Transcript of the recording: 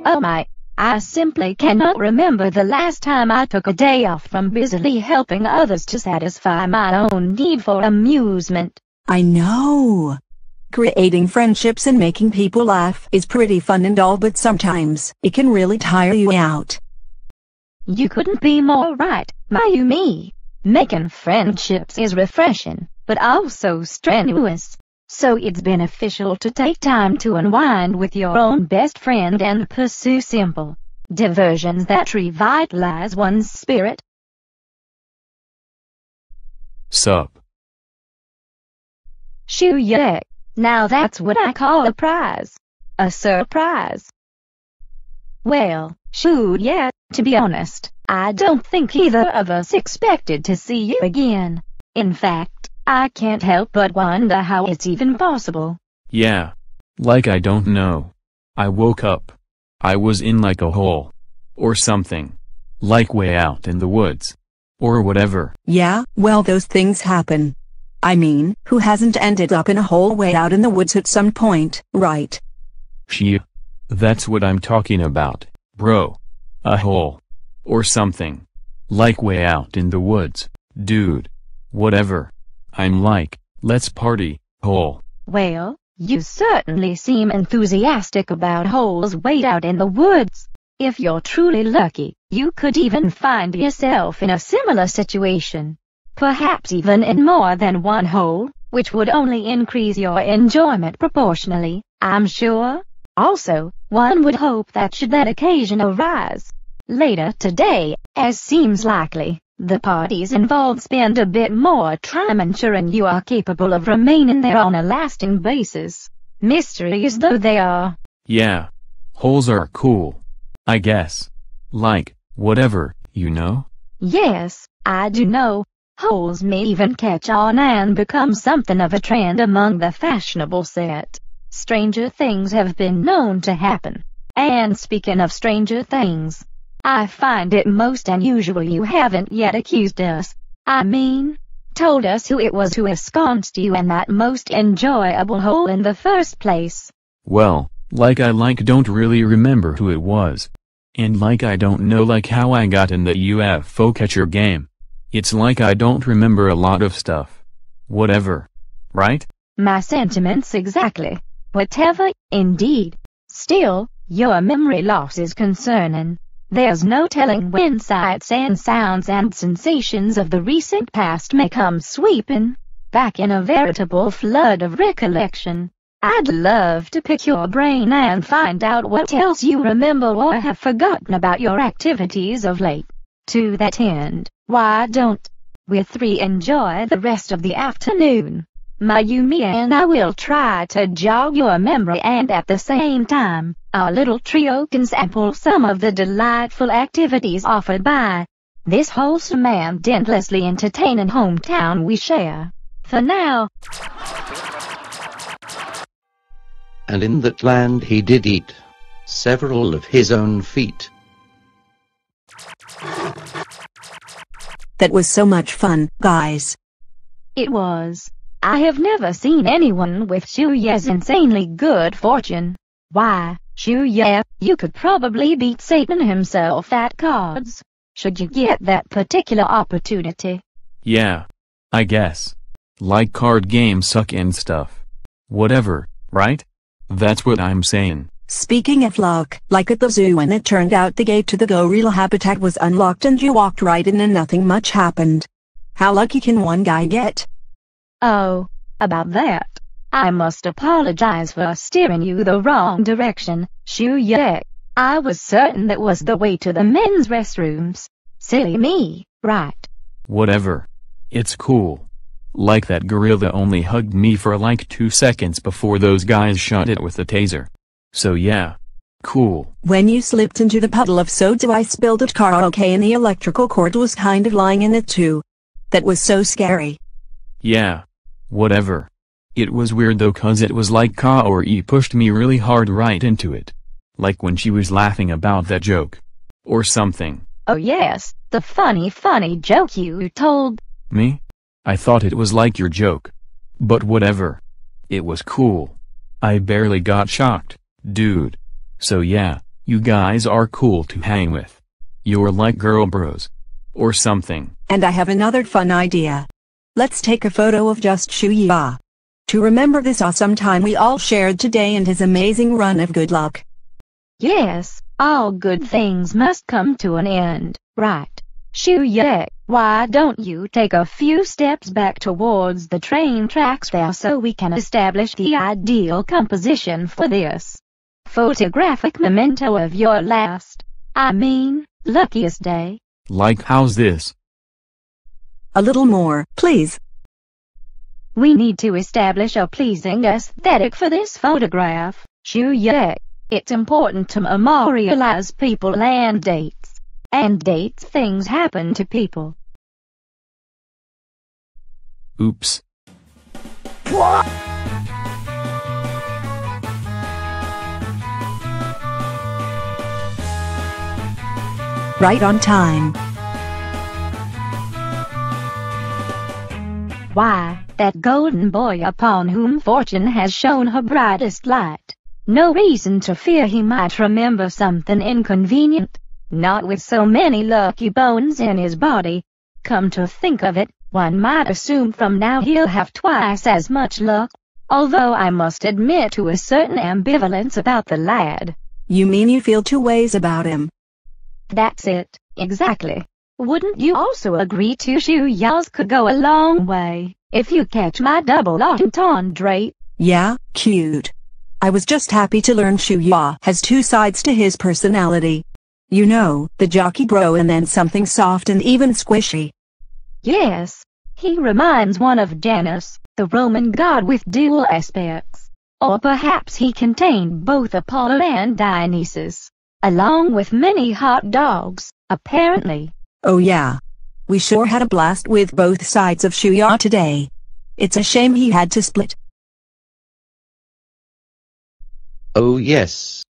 Oh my, I simply cannot remember the last time I took a day off from busily helping others to satisfy my own need for amusement. I know. Creating friendships and making people laugh is pretty fun and all, but sometimes it can really tire you out. You couldn't be more right, Mayumi. Making friendships is refreshing, but also strenuous. So it's beneficial to take time to unwind with your own best friend and pursue simple diversions that revitalize one's spirit. Sup? Shoo-yay. Now that's what I call a prize. A surprise. Well, shoo-yay, to be honest, I don't think either of us expected to see you again. In fact, I can't help but wonder how it's even possible. Yeah. Like I don't know. I woke up. I was in like a hole. Or something. Like way out in the woods. Or whatever. Yeah, well, those things happen. I mean, who hasn't ended up in a hole way out in the woods at some point, right? Shee. That's what I'm talking about, bro. A hole. Or something. Like way out in the woods, dude. Whatever. I'm like, let's party, hole. Well, you certainly seem enthusiastic about holes way out in the woods. If you're truly lucky, you could even find yourself in a similar situation. Perhaps even in more than one hole, which would only increase your enjoyment proportionally, I'm sure. Also, one would hope that should that occasion arise later today, as seems likely, the parties involved spend a bit more time ensuring you are capable of remaining there on a lasting basis. Mysteries though they are. Yeah. Holes are cool. I guess. Like, whatever, you know? Yes, I do know. Holes may even catch on and become something of a trend among the fashionable set. Stranger things have been known to happen. And speaking of stranger things, I find it most unusual you haven't yet accused us. I mean, told us who it was who ensconced you in that most enjoyable hole in the first place. Well, like I don't really remember who it was. And like I don't know like how I got in the UFO catcher game. It's like I don't remember a lot of stuff. Whatever. Right? My sentiments exactly. Whatever, indeed. Still, your memory loss is concerning. There's no telling when sights and sounds and sensations of the recent past may come sweeping back in a veritable flood of recollection. I'd love to pick your brain and find out what else you remember or have forgotten about your activities of late. To that end, why don't we three enjoy the rest of the afternoon? Mayumi and I will try to jog your memory, and at the same time, our little trio can sample some of the delightful activities offered by this wholesome and endlessly entertaining hometown we share. For now. And in that land he did eat several of his own feet. That was so much fun, guys. It was. I have never seen anyone with Shuya's insanely good fortune. Why, Shuya, you could probably beat Satan himself at cards, should you get that particular opportunity. Yeah. I guess. Like card games suck and stuff. Whatever, right? That's what I'm saying. Speaking of luck, like at the zoo when it turned out the gate to the gorilla habitat was unlocked and you walked right in and nothing much happened. How lucky can one guy get? Oh, about that, I must apologize for steering you the wrong direction, Shuya. I was certain that was the way to the men's restrooms. Silly me, right? Whatever. It's cool. Like that gorilla only hugged me for like 2 seconds before those guys shot it with a taser. So yeah. Cool. When you slipped into the puddle of soda I spilled at karaoke and the electrical cord was kind of lying in it too. That was so scary. Yeah. Whatever. It was weird though cause it was like Kaori pushed me really hard right into it. Like when she was laughing about that joke. Or something. Oh yes, the funny joke you told. Me? I thought it was like your joke. But whatever. It was cool. I barely got shocked, dude. So yeah, You guys are cool to hang with. You're like girl bros. Or something. And I have another fun idea. Let's take a photo of just Shuya. To remember this awesome time we all shared today and his amazing run of good luck. Yes, all good things must come to an end, right? Shuya, why don't you take a few steps back towards the train tracks there so we can establish the ideal composition for this photographic memento of your luckiest day. Like how's this? A little more, please. We need to establish a pleasing aesthetic for this photograph, Shuya. It's important to memorialize people and dates. And dates things happen to people. Oops. Right on time. Why, that golden boy upon whom fortune has shone her brightest light. No reason to fear he might remember something inconvenient. Not with so many lucky bones in his body. Come to think of it, one might assume from now he'll have twice as much luck. Although I must admit to a certain ambivalence about the lad. You mean you feel two ways about him? That's it, exactly. Wouldn't you also agree two Shuya's could go a long way, if you catch my double entendre? Yeah, cute. I was just happy to learn Shuya has two sides to his personality. You know, the jockey bro and then something soft and even squishy. Yes, he reminds one of Janus, the Roman god with dual aspects. Or perhaps he contained both Apollo and Dionysus, along with many hot dogs, apparently. Oh yeah. We sure had a blast with both sides of Shuya today. It's a shame he had to split. Oh yes,